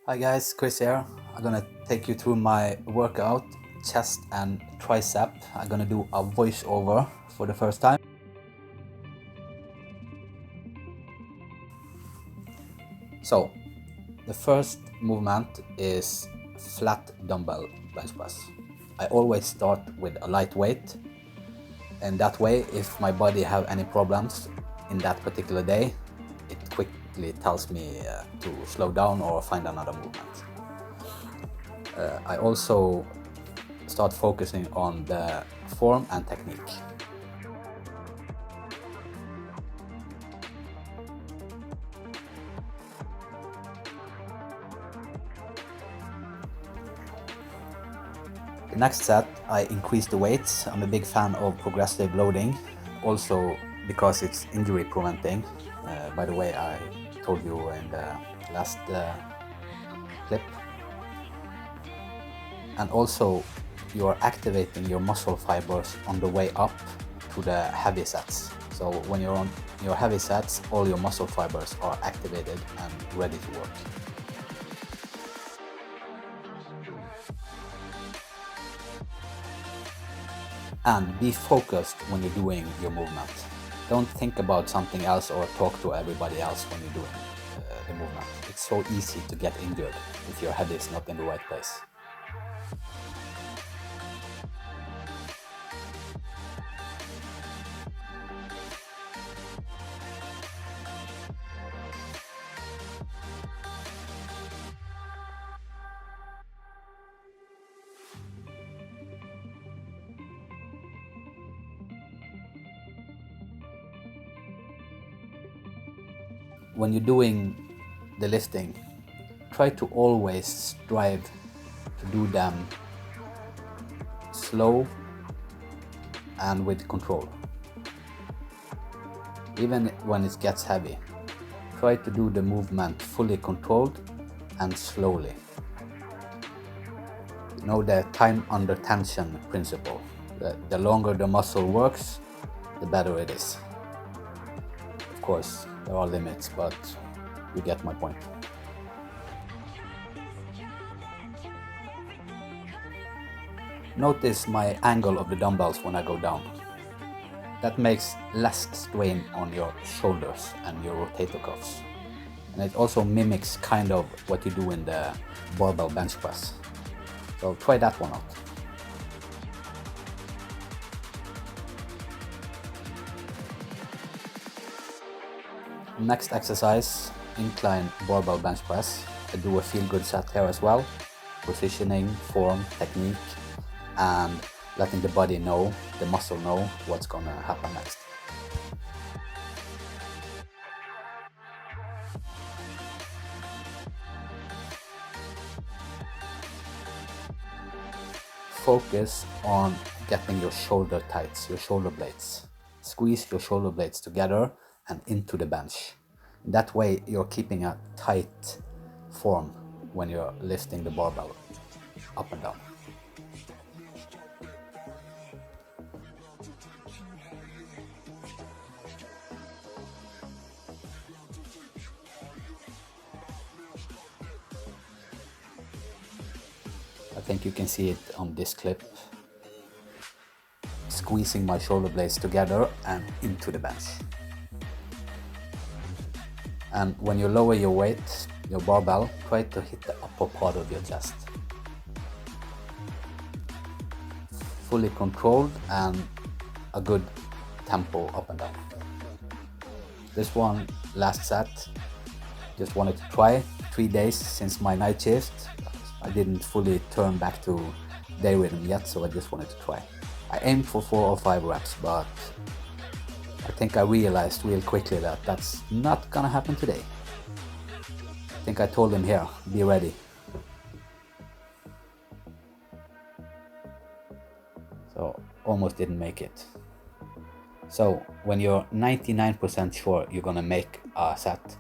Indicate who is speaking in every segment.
Speaker 1: Hi guys, Chris here. I'm gonna take you through my workout, chest and tricep. I'm gonna do a voiceover for the first time. So, the first movement is flat dumbbell bench press. I always start with a light weight, and that way, if my body have any problems in that particular day, it quickly tells me to slow down or find another movement. I also start focusing on the form and technique. The next set, I increase the weights. I'm a big fan of progressive loading, also because it's injury preventing. By the way, I told you in the last clip. And also, you're activating your muscle fibers on the way up to the heavy sets. So when you're on your heavy sets, all your muscle fibers are activated and ready to work. And be focused when you're doing your movement. Don't think about something else or talk to everybody else when you're doing the movement. It's so easy to get injured if your head is not in the right place. When you're doing the lifting, try to always strive to do them slow and with control. Even when it gets heavy, try to do the movement fully controlled and slowly. You know the time under tension principle. The longer the muscle works, the better it is. Of course, there are limits, but you get my point. Notice my angle of the dumbbells when I go down. That makes less strain on your shoulders and your rotator cuffs. And it also mimics kind of what you do in the barbell bench press. So try that one out. Next exercise, incline barbell bench press. I do a feel good set here as well. Positioning, form, technique, and letting the body know, the muscle know what's gonna happen next. Focus on getting your shoulder tights, your shoulder blades. Squeeze your shoulder blades together and into the bench. That way you're keeping a tight form when you're lifting the barbell up and down. I think you can see it on this clip. Squeezing my shoulder blades together and into the bench. And when you lower your weight, your barbell, try to hit the upper part of your chest. Fully controlled and a good tempo up and down. This one, last set, just wanted to try. 3 days since my night shift. I didn't fully turn back to day rhythm yet, so I just wanted to try. I aimed for 4 or 5 reps, but I think I realized real quickly that that's not gonna happen today. I think I told him here, be ready. So almost didn't make it. So when you're 99% sure you're gonna make a set,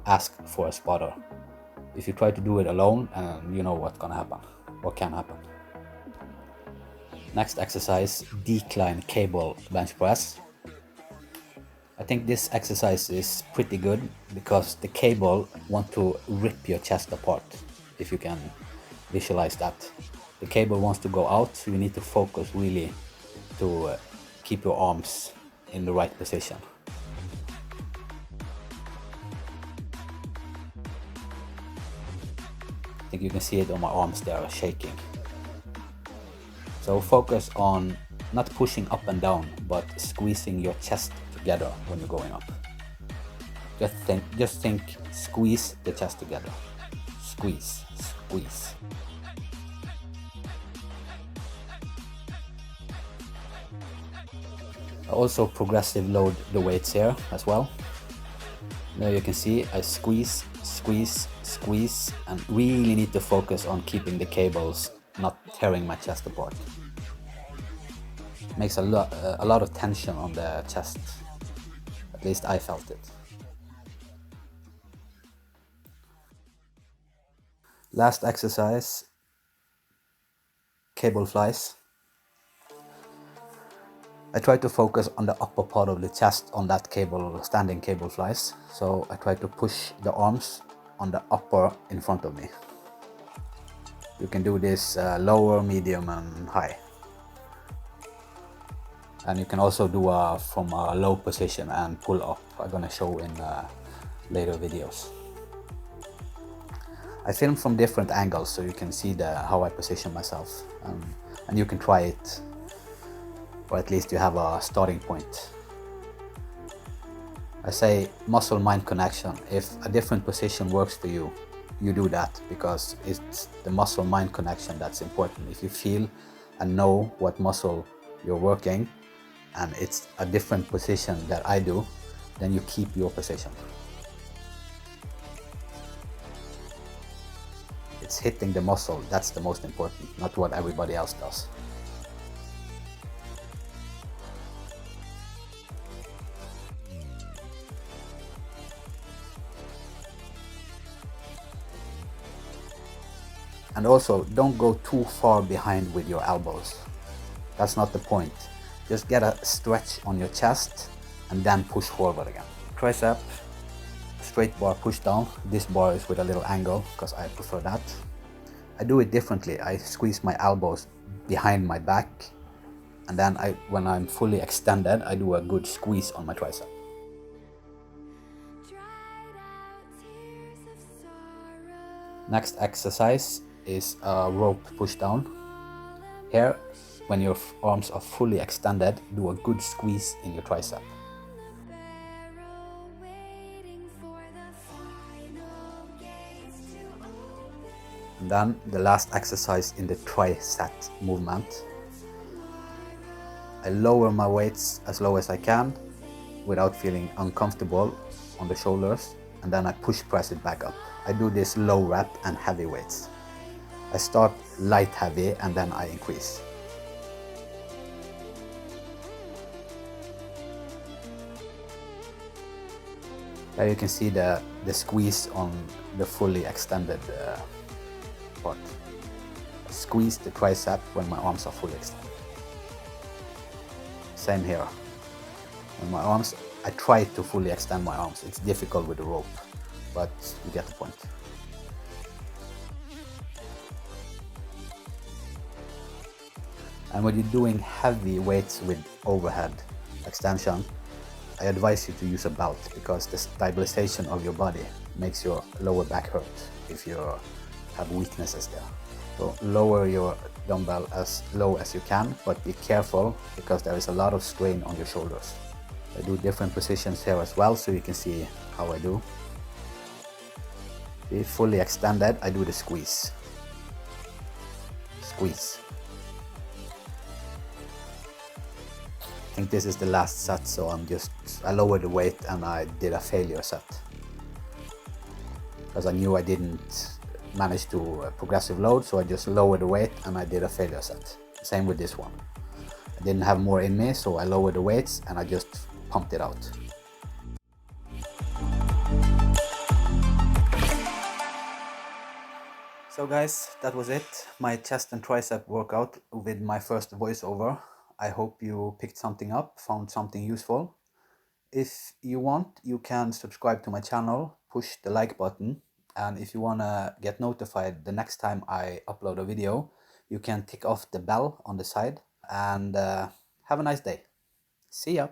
Speaker 1: ask for a spotter. If you try to do it alone, you know what's gonna happen, what can happen. Next exercise, decline cable bench press. I think this exercise is pretty good because the cable want to rip your chest apart. if you can visualize that. The cable wants to go out, so you need to focus really to keep your arms in the right position. I think you can see it on my arms, they are shaking. So focus on not pushing up and down, but squeezing your chest together when you're going up. Just think, squeeze the chest together. Squeeze, squeeze. I also progressive load the weights here as well. Now you can see I squeeze, squeeze, squeeze, and really need to focus on keeping the cables not tearing my chest apart. Makes a lot of tension on the chest. At least I felt it. Last exercise, cable flies. I try to focus on the upper part of the chest on that cable, standing cable flies. So I try to push the arms on the upper in front of me. You can do this lower, medium and high. And you can also do from a low position and pull up. I'm gonna show in later videos. I film from different angles so you can see how I position myself, and you can try it, or at least you have a starting point. I say muscle-mind connection. If a different position works for you, you do that, because it's the muscle-mind connection that's important. If you feel and know what muscle you're working, and it's a different position that I do, then you keep your position. It's hitting the muscle, that's the most important, not what everybody else does. And also, don't go too far behind with your elbows. That's not the point. Just get a stretch on your chest and then push forward again. Tricep, straight bar push down. This bar is with a little angle because I prefer that. I do it differently. I squeeze my elbows behind my back, and then when I'm fully extended, I do a good squeeze on my tricep. Next exercise is a rope push down. Here, when your arms are fully extended, do a good squeeze in your tricep. And then the last exercise in the tricep movement. I lower my weights as low as I can without feeling uncomfortable on the shoulders, and then I push press it back up. I do this low rep and heavy weights. I start light heavy and then I increase. There you can see the squeeze on the fully extended part. I squeeze the tricep when my arms are fully extended. Same here. When my arms, I try to fully extend my arms. It's difficult with the rope, but you get the point. And when you're doing heavy weights with overhead extension, I advise you to use a belt, because the stabilization of your body makes your lower back hurt if you have weaknesses there. So lower your dumbbell as low as you can, but be careful because there is a lot of strain on your shoulders. I do different positions here as well, so you can see how I do. Be fully extended, I do the squeeze. Squeeze. I think this is the last set, so I lowered the weight and I did a failure set. Because I knew I didn't manage to progressive load, so I just lowered the weight and I did a failure set. Same with this one. I didn't have more in me, so I lowered the weights and I just pumped it out. So guys, that was it. My chest and tricep workout with my first voiceover. I hope you picked something up, found something useful. If you want, you can subscribe to my channel, push the like button, And if you want to get notified the next time I upload a video, you can tick off the bell on the side. And have a nice day. See ya.